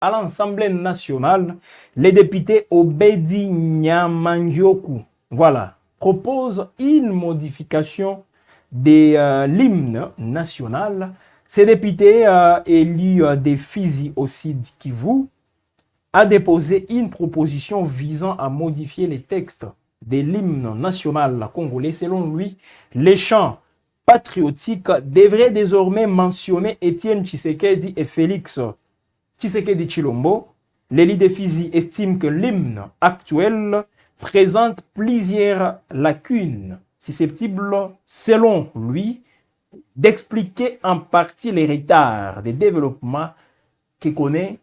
à l'Assemblée nationale, les députés Obedi Nyamangyoku, voilà, proposent une modification de l'hymne national. Ces députés élus des Fizi au Sud Kivu a déposé une proposition visant à modifier les textes de l'hymne national congolais. Selon lui, les chants patriotiques devraient désormais mentionner Étienne Tshisekedi et Félix Tshisekedi Chilombo. L'élite de Fizi estime que l'hymne actuel présente plusieurs lacunes susceptibles, selon lui, d'expliquer en partie les retards de développement que connaît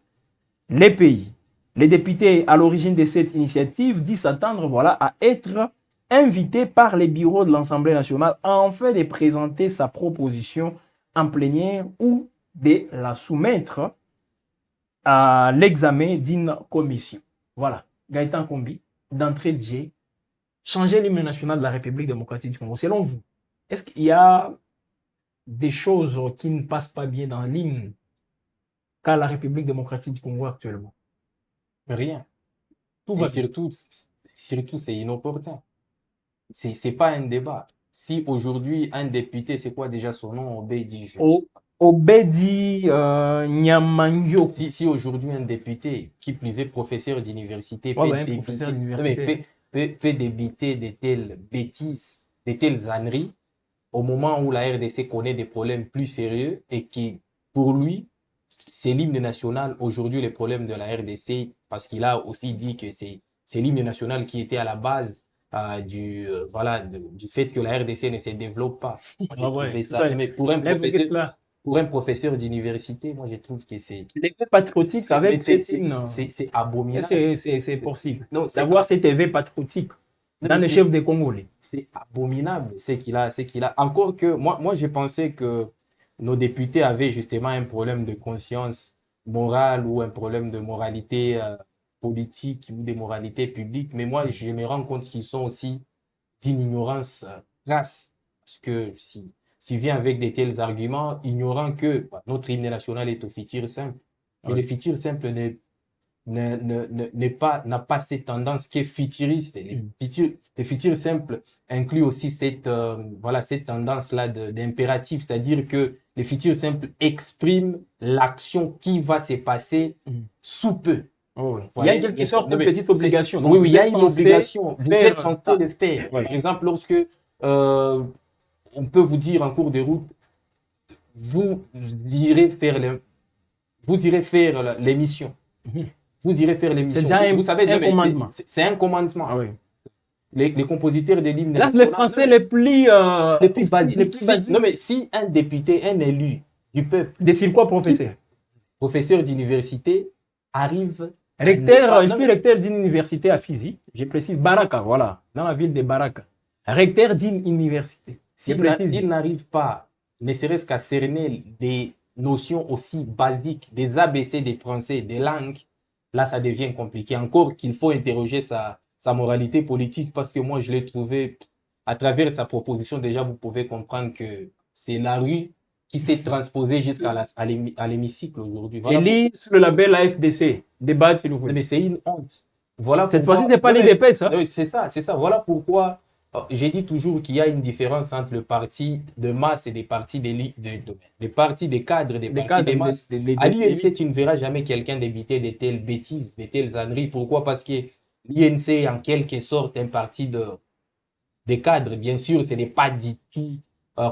les pays. Les députés à l'origine de cette initiative disent s'attendre voilà, à être invités par les bureaux de l'Assemblée nationale afin de présenter sa proposition en plénière ou de la soumettre à l'examen d'une commission. Voilà, Gaëtan Kombi, d'entrée de jeu, changer l'hymne national de la République démocratique du Congo. Selon vous, est-ce qu'il y a des choses qui ne passent pas bien dans l'hymne qu'a la République démocratique du Congo actuellement? Rien. Tout Et va bien. surtout, c'est inopportun. C'est pas un débat. Si aujourd'hui, un député, c'est quoi déjà son nom? Obedi. Obedi Nyamangyo. Si aujourd'hui, un député, qui plus est professeur d'université, Ouais, peut ben, professeur débiter, non, mais d'université. peut débiter de telles bêtises, de telles âneries, au moment où la RDC connaît des problèmes plus sérieux et qui, pour lui, c'est l'hymne national aujourd'hui les problèmes de la RDC parce qu'il a aussi dit que c'est l'hymne national qui était à la base du fait que la RDC ne se développe pas. Moi, j'ai Ah ouais, trouvé tout ça. ça. Non, mais Cela. pour un professeur d'université, moi, je trouve que L'effet patriotique avec cette hymne, c'est abominable. c'est possible. Non, D'avoir cet effet patriotique non, dans mais les chefs des Congolais. c'est abominable ce qu'il a. Encore que moi j'ai pensé que nos députés avaient justement un problème de conscience morale ou un problème de moralité politique ou de moralité publique. Mais moi, je me rends compte qu'ils sont aussi d'une ignorance crasse. Parce que si vient avec de tels arguments, ignorant que notre hymne national est au futur simple. Mais Oui. le futur simple n'a pas cette tendance qui est futuriste. Les futurs simples incluent aussi cette tendance-là d'impératif, c'est-à-dire que les futurs simples expriment l'action qui va se passer sous peu. Oh, oui. Vous Il y a en voyez? quelque sorte Non, une mais petite obligation. oui, Donc, oui, il vous y a êtes une censé obligation. Vous êtes faire censé ça. le faire. Voilà. Par exemple, lorsque on peut vous dire en cours de route, vous irez faire l'émission. Vous irez faire C'est l'émission. déjà Vous savez, non, un mais commandement. c'est un commandement. Ah oui. Les compositeurs de l'hymne Là, les national, Français les plus basiques. Non, basiques. mais si un député, un élu du peuple, Décide quoi, qui, professeur? professeur d'université, arrive à ne Recteur, pas. il Non, fut mais recteur d'une université à Fizi. Je précise Baraka, voilà, dans la ville de Baraka. Recteur d'une université. Je précise. s'il n'arrive pas, ne serait-ce qu'à cerner des notions aussi basiques, des ABC des français, des langues, là, ça devient compliqué. Encore qu'il faut interroger sa moralité politique parce que moi, je l'ai trouvé, à travers sa proposition, déjà, vous pouvez comprendre que c'est la rue qui s'est transposée à l'hémicycle aujourd'hui. Et Voilà pour, lit sur le label AFDC. Débat, s'il vous non, plaît. mais c'est une honte. Voilà Cette fois-ci, pourquoi, c'est pas non, mais, l'IDP, ça. non, mais c'est ça. Voilà pourquoi j'ai dit toujours qu'il y a une différence entre le parti de masse et des partis des partis des cadres, des Les partis des cadres masses. À l'INC, tu ne verras jamais quelqu'un débiter de telles bêtises, de telles âneries. Pourquoi? Parce que l'INC est en quelque sorte un parti des cadres. Bien sûr, ce n'est pas du tout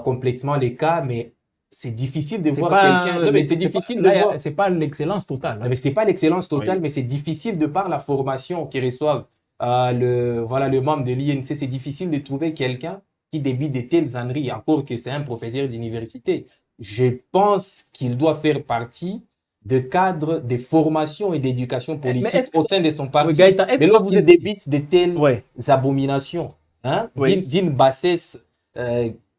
complètement le cas, mais c'est difficile de c'est voir quelqu'un. pas, Non, mais c'est c'est pas, difficile de là, voir. c'est pas l'excellence totale. Non, Hein. mais c'est pas l'excellence totale, Oui. mais c'est difficile de par la formation qu'ils reçoivent. Le membre de l'INC, c'est difficile de trouver quelqu'un qui débite de telles âneries, encore que c'est un professeur d'université. Je pense qu'il doit faire partie de cadres de formation et d'éducation Mais politique est-ce au que, sein de son oui, parti. Gaëtan, est-ce Mais que vous lorsqu'il êtes, débite de telles ouais, abominations, hein, oui. d'une bassesse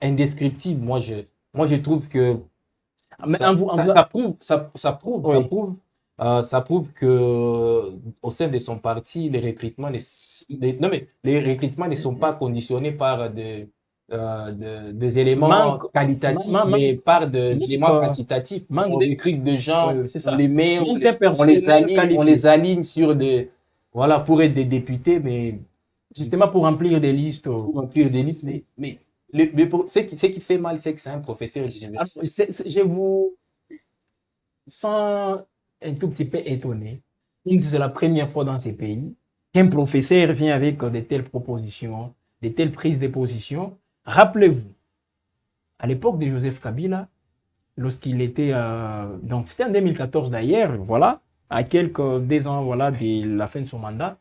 indescriptible, moi je trouve que Mais en vous, oui. ça prouve que au sein de son parti, les recrutements non mais les recrutements ne sont pas conditionnés par des éléments Manque, qualitatifs, mais manque, par des éléments manque, quantitatifs. manque On de, recrute des gens, ouais, c'est on ça. les met, Manque d'un personnel on qualifié, les aligne sur des, voilà, pour être des députés, mais justement pour remplir des listes. pour remplir des listes. Ce qui fait mal, c'est que c'est un professeur Alors, d'université. je vous sens un tout petit peu étonné, comme si c'est la première fois dans ces pays qu'un professeur vient avec de telles propositions, de telles prises de position. Rappelez-vous, à l'époque de Joseph Kabila, lorsqu'il était, donc c'était en 2014 d'ailleurs, voilà, à quelques 2 ans voilà, de la fin de son mandat,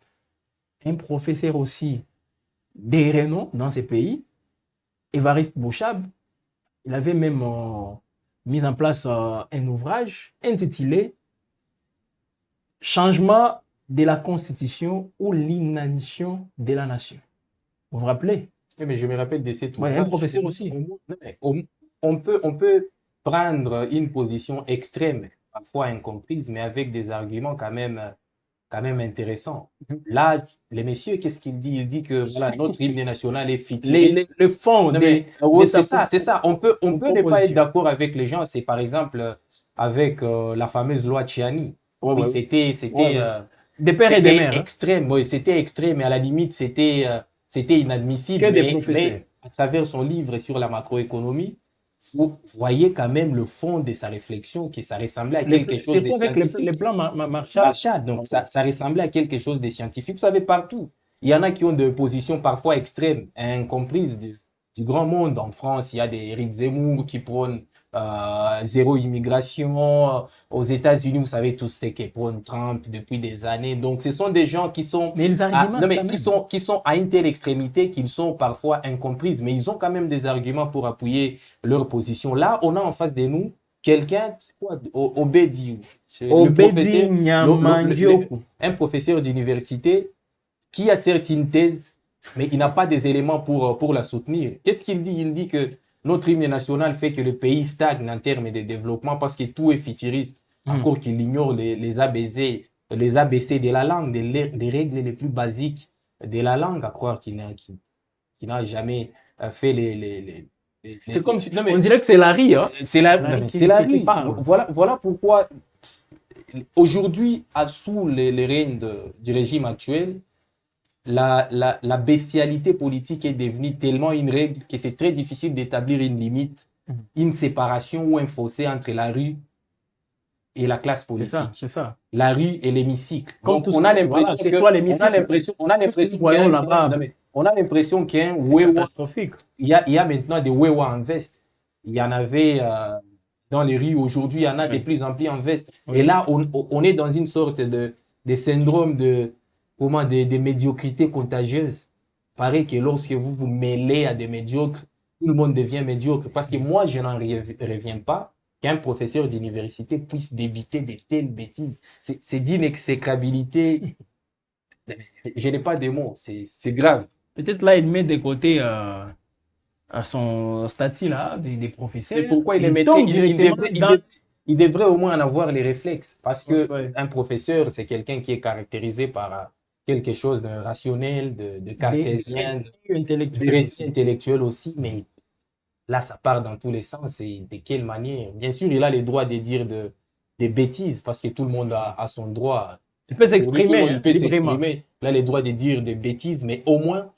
un professeur aussi des renom dans ces pays, Évariste Bouchab, il avait même mis en place un ouvrage intitulé Changement de la Constitution ou l'inanition de la nation. Vous vous rappelez? Oui, mais je me rappelle de cet Ouais, un ouvrage. professeur aussi. Non, mais on peut prendre une position extrême, parfois incomprise, mais avec des arguments quand même intéressants. Là, les messieurs, qu'est-ce qu'il dit? Il dit que voilà, notre hymne national est futuriste. Le fond Non, mais de c'est sa ça, c'est ça. On peut ne pas être proposition. d'accord avec les gens. C'est par exemple avec la fameuse loi Tchiani. Ouais, Oui, ouais, ouais, ouais. Des pères et des c'était mères, hein. extrême. Oui, c'était extrême, et à la limite, c'était inadmissible. Que des professeurs. Mais à travers son livre sur la macroéconomie, vous voyez quand même le fond de sa réflexion, que ça ressemblait à quelque chose de Surtout avec les scientifique. plans Marshall. Marshall, donc ça ressemblait à quelque chose de scientifique. Vous savez, partout. Il y en a qui ont des positions parfois extrêmes, incomprises du grand monde. En France, il y a des Éric Zemmour qui prônent zéro immigration. Aux États-Unis, vous savez tous ce que prône Trump depuis des années. Donc, ce sont des gens qui sont Mais ils non, argumentent mais quand même. qui sont à une telle extrémité qu'ils sont parfois incomprises, mais ils ont quand même des arguments pour appuyer leur position. Là, on a en face de nous quelqu'un, c'est quoi, Obedi, le Obedi professeur, Nyamandioku. un professeur d'université qui a certes une thèse, mais il n'a pas des éléments pour la soutenir. Qu'est-ce qu'il dit? Il dit que notre hymne national fait que le pays stagne en termes de développement parce que tout est futuriste. Encore qu'il ignore les ABC de la langue, des règles les plus basiques de la langue, à croire qu'il n'a jamais fait C'est comme si, non, on mais dirait que c'est Larry, hein. non, Larry mais c'est la qui rue. parle. Voilà pourquoi aujourd'hui, sous les règnes du régime actuel, la bestialité politique est devenue tellement une règle que c'est très difficile d'établir une limite, une séparation ou un fossé entre la rue et la classe C'est ça, politique. c'est ça. La rue et l'hémicycle. Comme Donc, tout ce on a que, l'impression voilà, c'est que, toi l'hémicycle. on a Tout ce que l'impression nous voyons là-bas, non, mais on a l'impression qu'un c'est Wewa, catastrophique. il y a maintenant des Wewa en veste. Il y en avait dans les rues aujourd'hui, il y en a de Oui. plus en plus en veste. Oui. Et là, on est dans une sorte de syndrome de médiocrité contagieuse. Pareil que lorsque vous vous mêlez à des médiocres, tout le monde devient médiocre. Parce que moi, je n'en reviens pas qu'un professeur d'université puisse débiter de telles bêtises. C'est d'une exécrabilité. Je n'ai pas de mots. C'est grave. Peut-être là, il met de côté à son statut là, des professeurs. Et pourquoi il les Il mettrait? tombe directement dans. Il devrait au moins en avoir les réflexes. Parce Ouais, que ouais. un professeur, c'est quelqu'un qui est caractérisé par quelque chose de rationnel, de cartésien, Intellectuel d'érétique aussi. intellectuel aussi. Mais là, ça part dans tous les sens. Et de quelle manière? Bien sûr, il a le droit de dire des bêtises parce que tout le monde a son droit. Il peut Aujourd'hui, tout le s'exprimer monde hein, il peut librement. s'exprimer. Il a le droit de dire des bêtises, mais au moins,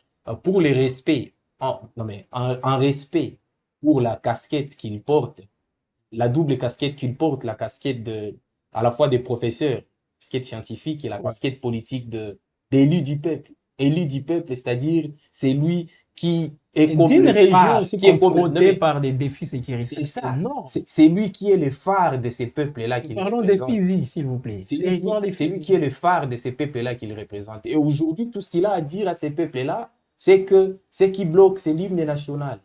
pour les respects, non mais, en respect pour la casquette qu'il porte, la double casquette qu'il porte, la casquette à la fois des professeurs, casquette scientifique et la Ouais. casquette politique d'élu du peuple. Élu du peuple, c'est-à-dire, c'est lui qui est Et comme d'une le région phare, aussi qui est comme non confrontée mais, par des défis sécuritaires c'est ça. énormes. C'est lui qui est le phare de ces peuples-là qu'il Parlons des représente. Fidji, s'il vous plaît. Territoire des C'est lui Fidji. qui est le phare de ces peuples-là qu'il représente. Et aujourd'hui, tout ce qu'il a à dire à ces peuples-là, c'est que ce qui bloque, c'est l'hymne national.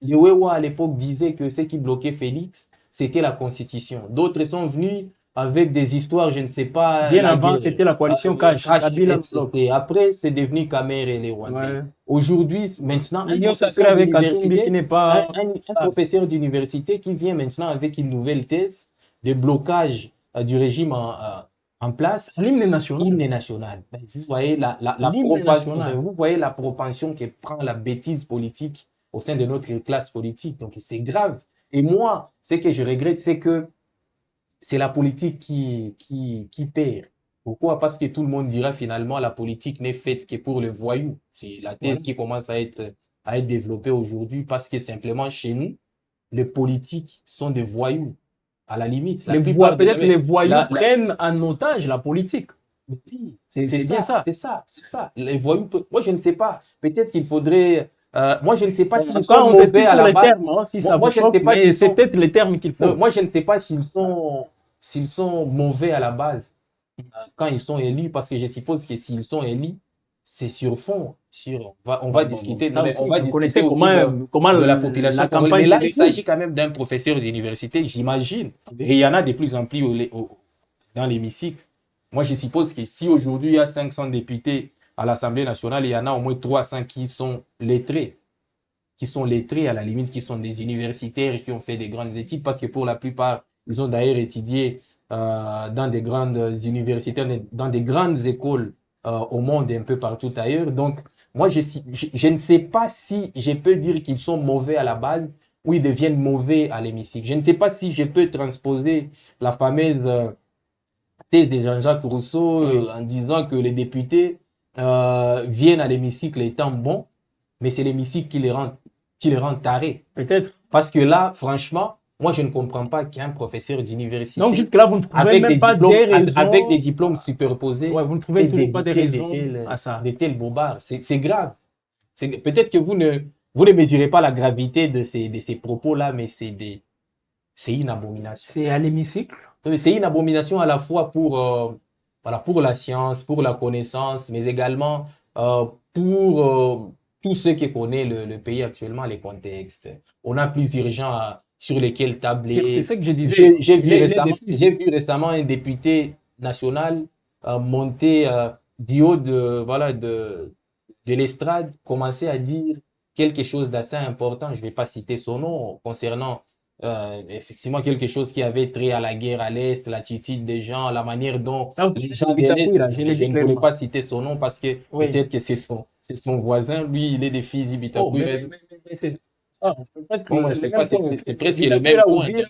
Les Wewa à l'époque disaient que ce qui bloquait Félix, c'était la Constitution. D'autres sont venus avec des histoires, je ne sais pas, Bien la avant, guerre, c'était la coalition Cash, Kabila bloc. FCC. Après, c'est devenu Kamer et les Rwandais. Ouais. Aujourd'hui, maintenant, L'union sacrée avec Katumbi qui n'est pas un professeur d'université qui vient maintenant avec une nouvelle thèse de blocage du régime en place, l'hymne national. hymne national. Vous voyez L'hymne national. vous voyez la propension que prend la bêtise politique au sein de notre classe politique. Donc, c'est grave. Et moi, ce que je regrette, c'est que c'est la politique qui perd. Pourquoi? Parce que tout le monde dira finalement la politique n'est faite que pour le voyou. C'est la thèse Voilà. qui commence à être développée aujourd'hui parce que simplement chez nous, les politiques sont des voyous. À la limite, la plupart Peut-être les voyous la- prennent en otage la politique. oui, C'est c'est bien ça, ça. c'est ça, c'est ça. Les voyous, moi je ne sais pas. Peut-être qu'il faudrait. Moi je ne sais pas s'ils Quand sont on mauvais s'explique à pour la les base. termes, hein, si ça Moi vous je ne choque, sais pas mais s'ils c'est sont. peut-être les termes qu'il Non, faut. moi je ne sais pas s'ils sont mauvais à la base quand ils sont élus, parce que je suppose que s'ils sont élus, c'est sur fond. On va Bon. discuter, Ça mais aussi, on va vous discuter connaissez aussi comment de la population la congolaise. Mais campagne se là, il déroule. s'agit quand même d'un professeur d'université, j'imagine. Et il y en a de plus en plus dans l'hémicycle. Moi, je suppose que si aujourd'hui il y a 500 députés à l'Assemblée nationale, il y en a au moins 300 qui sont lettrés à la limite, qui sont des universitaires, qui ont fait des grandes études, parce que pour la plupart, ils ont d'ailleurs étudié dans des grandes universités, dans des grandes écoles au monde et un peu partout ailleurs. Donc, moi, je ne sais pas si je peux dire qu'ils sont mauvais à la base ou ils deviennent mauvais à l'hémicycle. Je ne sais pas si je peux transposer la fameuse thèse de Jean-Jacques Rousseau Oui. en disant que les députés viennent à l'hémicycle étant bons, mais c'est l'hémicycle qui les rend tarés. Peut-être. Parce que là, franchement, moi, je ne comprends pas qu'un professeur Donc, d'université jusque-là, vous ne trouvez même pas des avec des raisons. diplômes superposés Ouais, vous ne trouvez peut toujours pas des débiter raisons à ça. de tels bobards. C'est grave. Peut-être que vous ne mesurez pas la gravité de ces propos-là, mais c'est une abomination. C'est à l'hémicycle. C'est une abomination à la fois voilà, pour la science, pour la connaissance, mais également pour tous ceux qui connaissent le pays actuellement, les contextes. On a plus urgent sur lesquels C'est tabler. ce que je disais. Les défis. J'ai vu récemment un député national monter du haut voilà, de l'estrade, commencer à dire quelque chose d'assez important. Je ne vais pas citer son nom concernant effectivement quelque chose qui avait trait à la guerre à l'Est, l'attitude des gens, la manière dont Là, les gens de l'Est, Bitakoui, là, je l'ai je dit ne voulais clairement. pas citer son nom parce que Oui. peut-être que c'est son voisin, lui, il est des Fizi Oh, Bitakoui. mais c'est presque Bon, moi, je le sais pas, même point. c'est presque le Bitakoui, même là, point. Ouvir,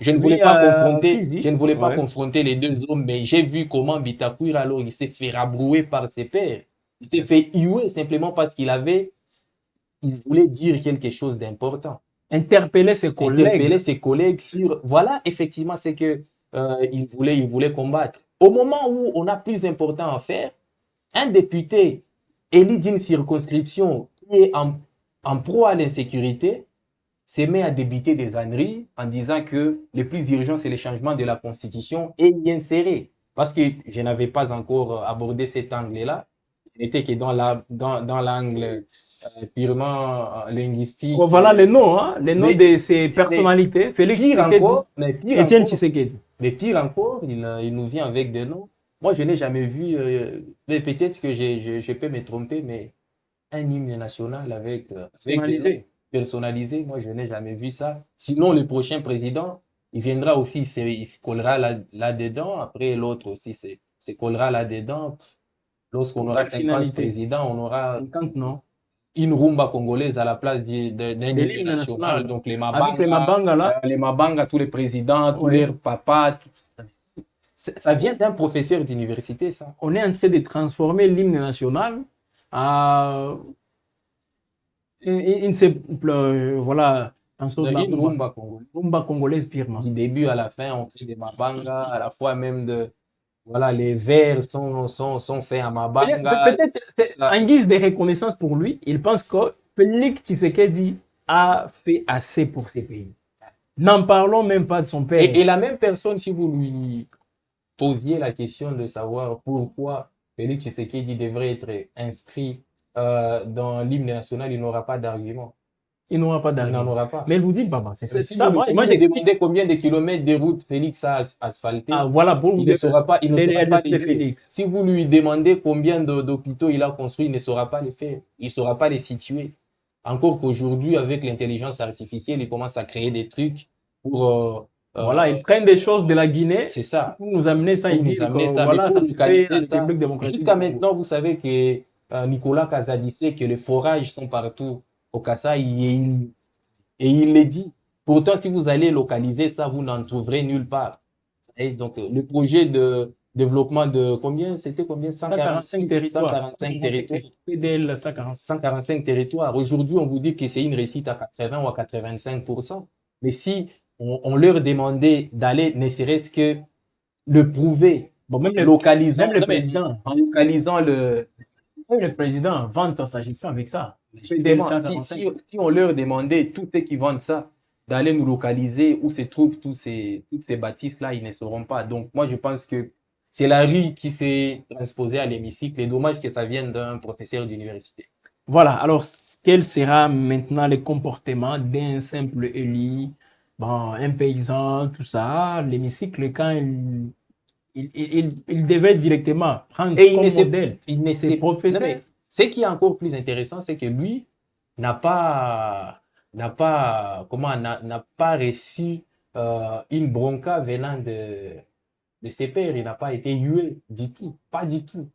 Je lui, à Fizi. ne voulais pas Ouais. confronter les deux hommes, mais j'ai vu comment Bitakoui, alors, il s'est fait rabrouer par ses pairs. Il s'est fait huer simplement parce il voulait dire quelque chose d'important. Interpeller ses collègues. Interpeller ses collègues sur, voilà, effectivement, c'est que il voulait combattre. Au moment où on a plus important à faire, un député élu d'une circonscription qui est en proie à l'insécurité se met à débiter des âneries en disant que le plus urgent, c'est le changement de la Constitution et y insérer. Parce que je n'avais pas encore abordé cet angle-là. Je n'étais que dans l'angle purement linguistique. Oh, voilà les noms, hein, les noms Mais, de ces personnalités. Félix Tshisekedi, Étienne Tshisekedi. mais pire encore, il nous vient avec des noms. Moi, je n'ai jamais vu, mais peut-être que je peux me tromper, mais un hymne national avec des noms personnalisés, moi, je n'ai jamais vu ça. Sinon, le prochain président, il viendra aussi, il se collera là-dedans. Après, l'autre aussi se collera là-dedans. Lorsqu'on aura 50 présidents, on aura 50, non. une rumba congolaise à la place d'un hymne national. Donc, les Mabanga, tous les présidents, tous leurs papas. Ça vient d'un professeur d'université, ça. On est en train de transformer l'hymne national à une simple, voilà, une rumba congolaise. Rumba congolaise purement. Du début à la fin, on fait des Mabanga, à la fois même voilà, les vers sont faits à Mabanga. Peut-être en guise de reconnaissance pour lui, il pense que Félix Tshisekedi a fait assez pour ces pays. N'en parlons même pas de son père. Et la même personne, si vous lui posiez la question de savoir pourquoi Félix Tshisekedi devrait être inscrit dans l'hymne national, il n'aura pas d'argument. Il n'aura pas d'argument. Il n'en aura pas. Mais elle vous dit, Baba, c'est ça. Moi, j'ai demandé combien de kilomètres de route Félix a asphalté. Ah, voilà, bon, il ne saura pas, il ne saura pas les Félix. Si vous lui demandez combien d'hôpitaux il a construit, il ne saura pas les faire. Il ne saura pas les situer. Encore qu'aujourd'hui, avec l'intelligence artificielle, il commence à créer des trucs pour voilà, ils prennent des choses de la Guinée. C'est ça. Pour nous amener ça, ils disent voilà, ça se fait la République démocratique. Jusqu'à maintenant, vous savez que Nicolas Kazadissé, que les forages sont partout au Kassai et il le dit. Pourtant, si vous allez localiser ça, vous n'en trouverez nulle part. Et donc, le projet de développement de combien? C'était combien? 145 146, territoires. 145 territoires. PDL 145. 145 territoires. Aujourd'hui, on vous dit que c'est une réussite à 80 ou à 85%. Mais si on leur demandait d'aller, ne serait-ce que le prouver, Bon, localisant, même le non, mais président, en localisant même le président vante sa gestion avec ça. PDL justement, 145. si on leur demandait, tous ceux qui vendent ça, d'aller nous localiser où se trouvent toutes ces bâtisses-là, ils ne sauront pas. Donc, moi, je pense que c'est la rue qui s'est transposée à l'hémicycle. Et dommage que ça vienne d'un professeur d'université. Voilà, alors quel sera maintenant le comportement d'un simple élu, bon, un paysan, tout ça, l'hémicycle, quand il devait directement prendre Et comme modèle il ne ses sait, non, professeurs. mais ce qui est encore plus intéressant, c'est que lui n'a pas reçu une bronca venant de ses pairs. Il n'a pas été hué du tout, pas du tout.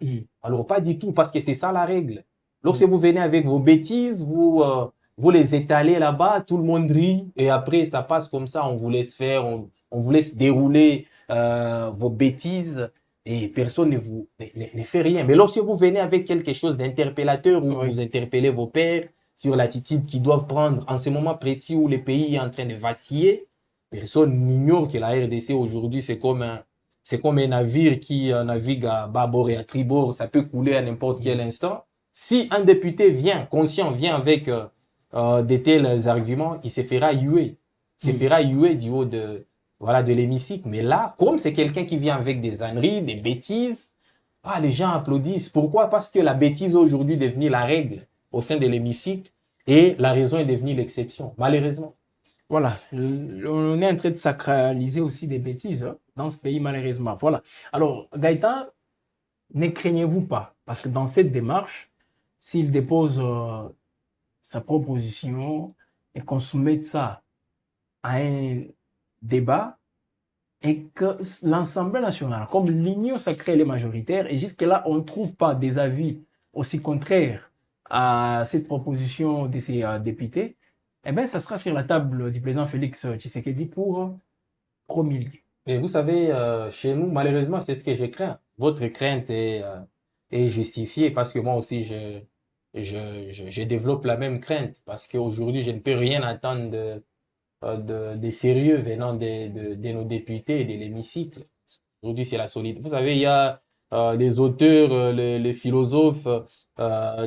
Alors pas du tout, parce que c'est ça la règle. Lorsque vous venez avec vos bêtises, vous les étalez là-bas, tout le monde rit, et après ça passe comme ça, on vous laisse faire, on vous laisse dérouler vos bêtises et personne ne fait rien. Mais lorsque vous venez avec quelque chose d'interpellateur où Oui. vous interpellez vos pairs sur l'attitude qu'ils doivent prendre en ce moment précis où le pays est en train de vaciller, personne n'ignore que la RDC aujourd'hui c'est comme un navire qui navigue à bâbord et à tribord, ça peut couler à n'importe quel instant. Si un député conscient, vient avec de tels arguments, il se fera huer. Il se fera huer du haut voilà, de l'hémicycle. Mais là, comme c'est quelqu'un qui vient avec des âneries, des bêtises, les gens applaudissent. Pourquoi? Parce que la bêtise aujourd'hui est devenue la règle au sein de l'hémicycle et la raison est devenue l'exception, malheureusement. Voilà, on est en train de sacraliser aussi des bêtises dans ce pays, malheureusement. Voilà. Alors, Gaëtan, ne craignez-vous pas, parce que dans cette démarche, s'il dépose sa proposition et qu'on soumette ça à un débat, et que l'Assemblée nationale, comme l'Union sacrée, elle est majoritaire, et jusque-là, on ne trouve pas des avis aussi contraires à cette proposition de ces députés, eh bien, ça sera sur la table du président Félix Tshisekedi pour promulguer. Et vous savez, chez nous, malheureusement, c'est ce que je crains. Votre crainte est justifiée parce que moi aussi, je développe la même crainte parce qu'aujourd'hui, je ne peux rien attendre de sérieux venant de nos députés et de l'hémicycle. Aujourd'hui, c'est la solidarité. Vous savez, il y a les auteurs, les philosophes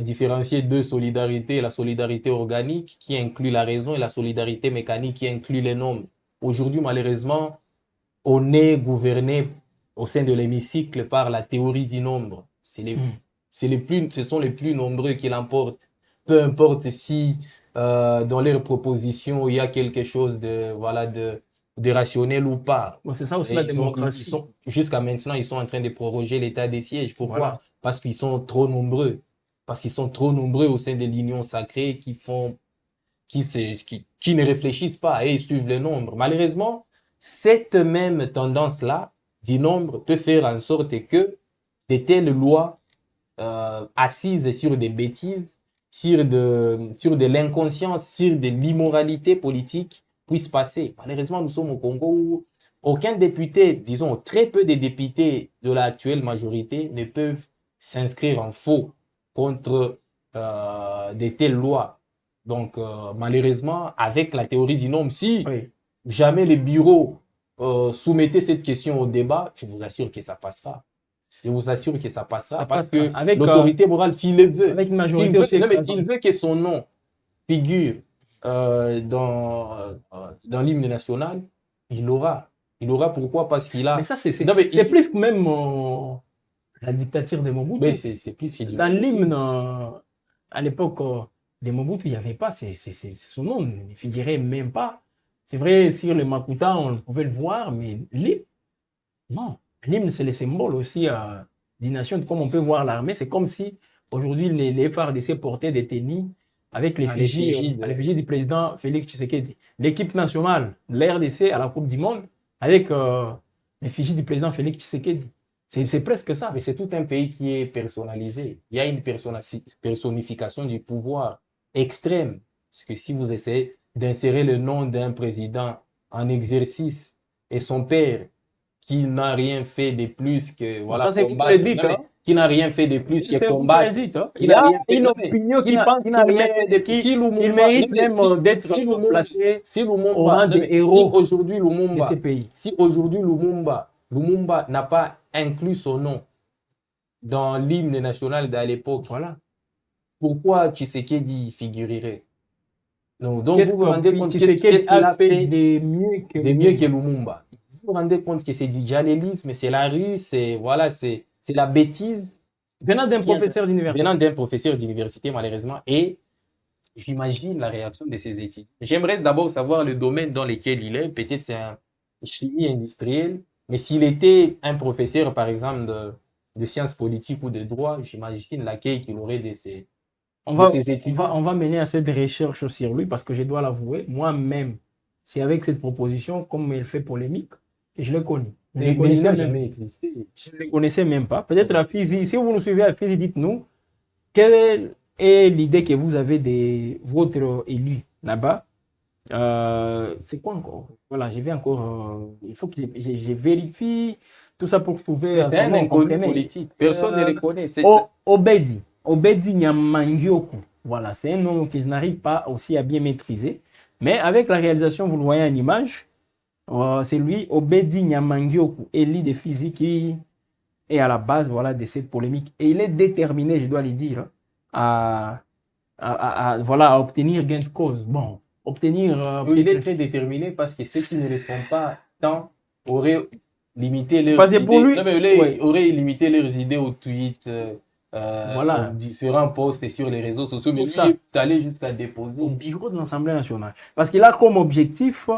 différenciés de solidarité, la solidarité organique qui inclut la raison et la solidarité mécanique qui inclut les nombres. Aujourd'hui, malheureusement, on est gouverné au sein de l'hémicycle par la théorie du nombre. Ce sont les plus nombreux qui l'emportent. Peu importe si dans leurs propositions il y a quelque chose voilà, de rationnel ou pas. Bon, c'est ça aussi Et la démocratie. jusqu'à maintenant, ils sont en train de proroger l'état des sièges. Pourquoi? Voilà. Parce qu'ils sont trop nombreux. Parce qu'ils sont trop nombreux au sein de l'union sacrée qui ne réfléchissent pas et ils suivent les nombres. Malheureusement, cette même tendance-là du nombre peut faire en sorte que de telles lois assises sur des bêtises, sur de l'inconscience, sur de l'immoralité politique puissent passer. Malheureusement, nous sommes au Congo où aucun député, disons très peu de députés de l'actuelle majorité ne peuvent s'inscrire en faux contre de telles lois. Donc, malheureusement, avec la théorie du nombre, si Oui. jamais les bureaux soumettaient cette question au débat, je vous assure que ça passera. Je vous assure que ça passera Ça parce passera. que Avec, l'autorité morale, s'il le veut, avec une majorité aussi non, mais écrasante. s'il veut que son nom figure dans l'hymne national, il l'aura. Il l'aura pourquoi? Parce qu'il a. Mais ça, Non, mais c'est plus que même la dictature de mais Mobutu. c'est plus que du Dans l'hymne, Mobutisme. à l'époque de Mobutu, il n'y avait pas son nom, ne figurait même pas. C'est vrai, sur le Makuta, on pouvait le voir, mais l'hymne, non. L'hymne, c'est le symbole aussi d'une nation. Comme on peut voir l'armée, c'est comme si aujourd'hui les FARDC portaient des tenues avec l'effigie du président Félix Tshisekedi. L'équipe nationale, l'RDC à la Coupe du Monde, avec l'effigie du président Félix Tshisekedi. C'est presque ça. Mais c'est tout un pays qui est personnalisé. Il y a une personnification du pouvoir extrême. Parce que si vous essayez d'insérer le nom d'un président en exercice et son père, qui n'a rien fait de plus que, Bon, ça, voilà, c'est vous qui le combattre, dites, non, hein. mais, qui n'a rien fait de plus que C'est vous qui le combattre, dites, hein. Il qui y n'a a rien fait, une non, mais, opinion qui pense qui n'a rien fait de plus. Si qu'il Lumumba, non, mérite mais même d'être placé Si au Lumumba, rang non, de mais héros de ces pays. Si aujourd'hui Lumumba n'a pas inclus son nom dans l'hymne national d'à l'époque, Voilà. pourquoi Tshisekedi figurerait? Donc Qu'est-ce vous vous qu'on rendez peut, compte, Tshisekedi qu'est-ce qu'il a a fait fait de mieux que de mieux que Lumumba. Lumumba? Vous vous rendez compte que c'est du djihadisme, c'est la rue, c'est voilà, c'est la bêtise Venant d'un qui est en train- professeur venant d'université. d'un professeur d'université malheureusement. Et j'imagine la réaction de ses étudiants. J'aimerais d'abord savoir le domaine dans lequel il est. Peut-être c'est un chimie industrielle, mais s'il était un professeur par exemple de sciences politiques ou de droit, j'imagine l'accueil qu'il aurait On de va, ses étudiants. on va mener à cette recherche sur lui parce que je dois l'avouer, moi-même, c'est avec cette proposition, comme elle fait polémique, que je l'ai connu. Je ne le Mais il connaissais n'a même, jamais existé. je ne le connaissais même pas. Peut-être à Fizi, si vous nous suivez à Fizi, dites-nous quelle est l'idée que vous avez de votre élu là-bas. C'est quoi encore? Voilà, je vais encore. Il faut que je vérifie tout ça pour trouver Mais c'est son un nom, inconnu comprenez? politique. Personne ne le connaît. Obedi. Obedi Nyamangyoku. Voilà, c'est un nom que je n'arrive pas aussi à bien maîtriser. Mais avec la réalisation, vous le voyez en image, c'est lui, Obedi Nyamangyoku, Eli de physique, qui est à la base voilà, de cette polémique. Et il est déterminé, je dois le dire, voilà, à obtenir gain de cause. Bon, obtenir Il est peut-être. très déterminé parce que ceux qui ne le sont pas tant auraient limité Parce leurs que pour idées. Non, lui, mais ouais, auraient limité leurs idées aux tweets, aux voilà, différents posts sur les réseaux sociaux. Mais tout lui ça, est allé jusqu'à au déposer. bureau de l'Assemblée nationale. Parce qu'il a comme objectif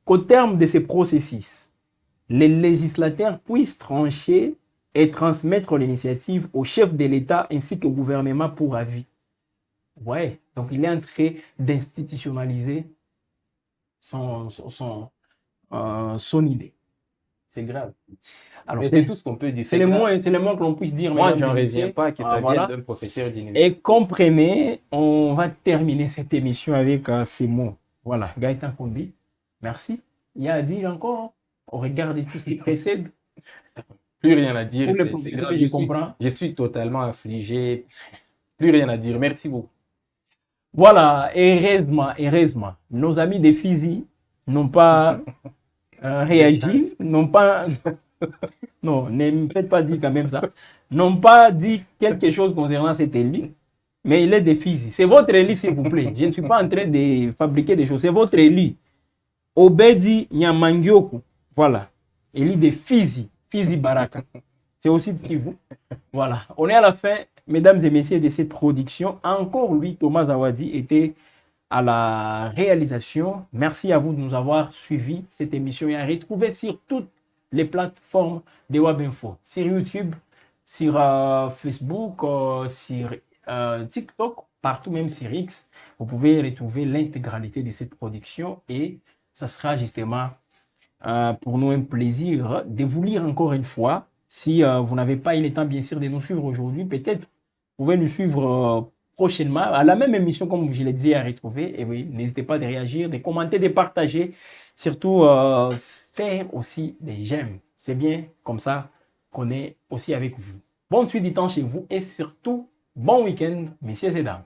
qu'au terme de ces processus, les législateurs puissent trancher et transmettre l'initiative au chef de l'État ainsi qu'au gouvernement pour avis. Ouais, donc il est en train d'institutionnaliser son idée. C'est grave. Alors, Mais c'est tout ce qu'on peut dire. c'est C'est grave. le moins que l'on puisse dire, Moi, mesdames et j'en reviens messieurs. pas que ça vienne Voilà. d'un professeur Et d'université. comprenez, on va terminer cette émission avec ces mots. Voilà, Gaëtan Kombi, merci. Il y a à dire encore, au regard de tout ce qui précède, Plus rien à dire. pour les C'est professeurs grave. que je comprends. Je suis totalement affligé. Plus rien à dire. Merci beaucoup. Voilà, heureusement, nos amis des Fizi n'ont pas réagi, n'ont pas, non, ne me faites pas dire quand même ça, n'ont pas dit quelque chose concernant cet élu, mais il est des Fizi. C'est votre élu, s'il vous plaît. Je ne suis pas en train de fabriquer des choses. C'est votre élu. Obedi Nyamangyoku. Voilà. Élu de Fizi. Fizi Baraka. C'est aussi de Kivu. Voilà. On est à la fin, mesdames et messieurs, de cette production. Encore lui, Thomas Zawadi, était à la réalisation. Merci à vous de nous avoir suivis. Cette émission est à retrouver sur toutes les plateformes de WebInfo. Sur YouTube, sur Facebook, sur TikTok, partout, même sur X. Vous pouvez retrouver l'intégralité de cette production et ça sera justement pour nous un plaisir de vous lire encore une fois. Si vous n'avez pas eu le temps, bien sûr, de nous suivre aujourd'hui, peut-être vous pouvez nous suivre prochainement à la même émission, comme je l'ai dit, à retrouver. Et oui, n'hésitez pas de réagir, de commenter, de partager. Surtout, faire aussi des j'aime. C'est bien comme ça qu'on est aussi avec vous. Bonne suite du temps chez vous et surtout, bon week-end, messieurs et dames.